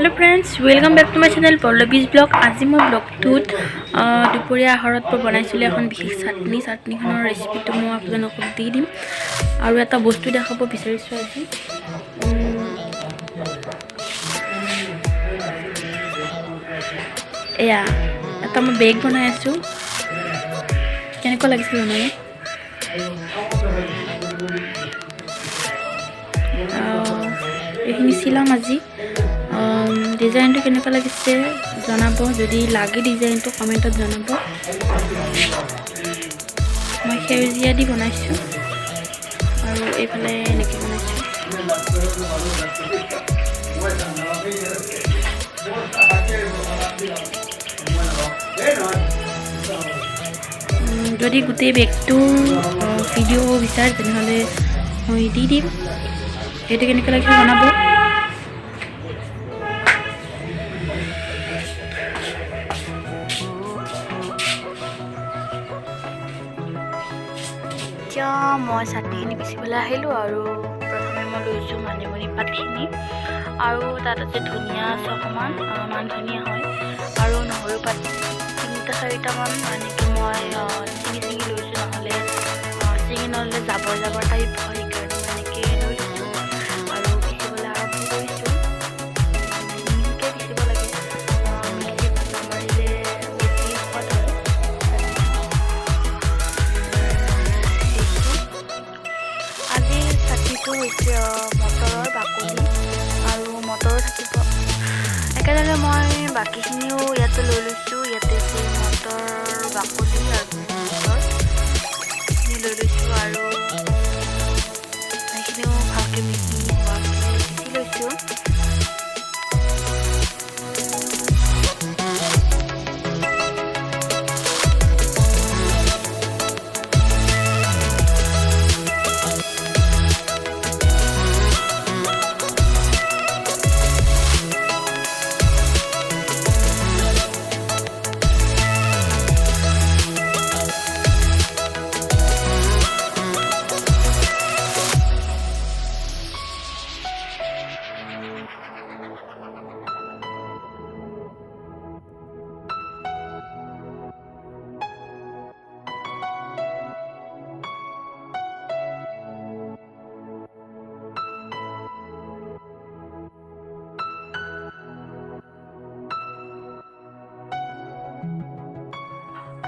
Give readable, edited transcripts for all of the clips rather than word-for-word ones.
Hello friends welcome back to my channel Pallabi's blog. आज मैं ब्लॉगटूत दुपरिया आहारत बनाइছিলোঁ এখন বিশেষ চাটনি। চাটনিখনৰ ৰেচিপিটো মই আপোনালোকক দি দিম আৰু এটা বস্তু দেখাব বিচাৰিছোঁ আজি। এয়া এটা মই বেগ বনাই আছোঁ। কেনেকুৱা লাগিছে বনাই? এইখিনি চিলাম আজি। ডিজাইনটো কেনেকুৱা লাগিছে জনাব, যদি লাগে ডিজাইনটো কমেণ্টত জনাব। মই সেউজীয়া দি বনাইছোঁ আৰু এইফালে এনেকৈ বনাইছোঁ। যদি গোটেই বেগটো ভিডিঅ' বিচাৰে তেনেহ'লে মই দি দিম। সেইটো কেনেকৈ লাগিছে জনাব। এতিয়া মই চাটনিখিনি পিচিবলৈ আহিলোঁ আৰু প্ৰথমে মই লৈছোঁ মানিমুনি পাতখিনি আৰু তাত আছে ধনিয়া অকণমান, মান ধনিয়া হয় আৰু নহৰু পাত 3-4টামান এনেকৈ মই ছিঙি লৈছোঁ, নহ'লে জাবৰ টাইপ হয়, সেইকাৰণে মই এনেকৈ লৈছোঁ আৰু পিচিবলৈ আৰম্ভ কৰিছোঁ। মিহিকৈ পিচিব লাগে, মিক্সিত নামাৰিলে বেছি সোৱাদ হয়। আজিৰ চাটনিটো হৈছে মটৰৰ বাকলি আৰু মটৰ থাকিব। একেদৰে মই বাকীখিনিও ইয়াতে লৈ লৈছোঁ। ইয়াতে আছে মটৰ বাকলি আৰু মটৰখিনি লৈ লৈছোঁ আৰু সেইখিনিও ভালকৈ মিহি হোৱাকৈ পিচি লৈছোঁ।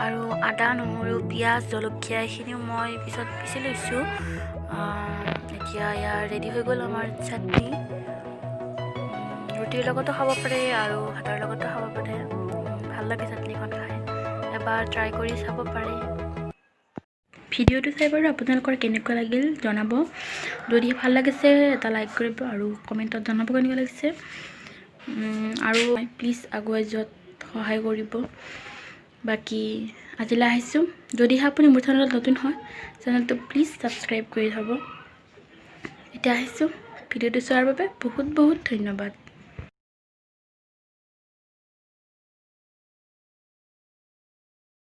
আৰু আদা, নহৰু, পিঁয়াজ, জলকীয়া এইখিনিও মই পিছত পিচি লৈছোঁ। এতিয়া ইয়াৰ ৰেডি হৈ গ'ল আমাৰ চাটনি। ৰুটিৰ লগতো খাব পাৰে আৰু ভাতৰ লগতো খাব পাৰে। ভাল লাগে চাটনিখন খাই, এবাৰ ট্ৰাই কৰি চাব পাৰে। ভিডিঅ'টো চাই বাৰু আপোনালোকৰ কেনেকুৱা লাগিল জনাব। যদি ভাল লাগিছে এটা লাইক কৰিব আৰু কমেণ্টত জনাব কেনেকুৱা লাগিছে। আৰু প্লিজ আগুৱাই যোৱাত সহায় কৰিব। বাকী আজিলৈ আহিছোঁ। যদিহে আপুনি মোৰ চেনেলত নতুন হয় চেনেলটো প্লিজ ছাবস্ক্ৰাইব কৰি থ'ব। এতিয়া আহিছোঁ। ভিডিঅ'টো চোৱাৰ বাবে বহুত ধন্যবাদ।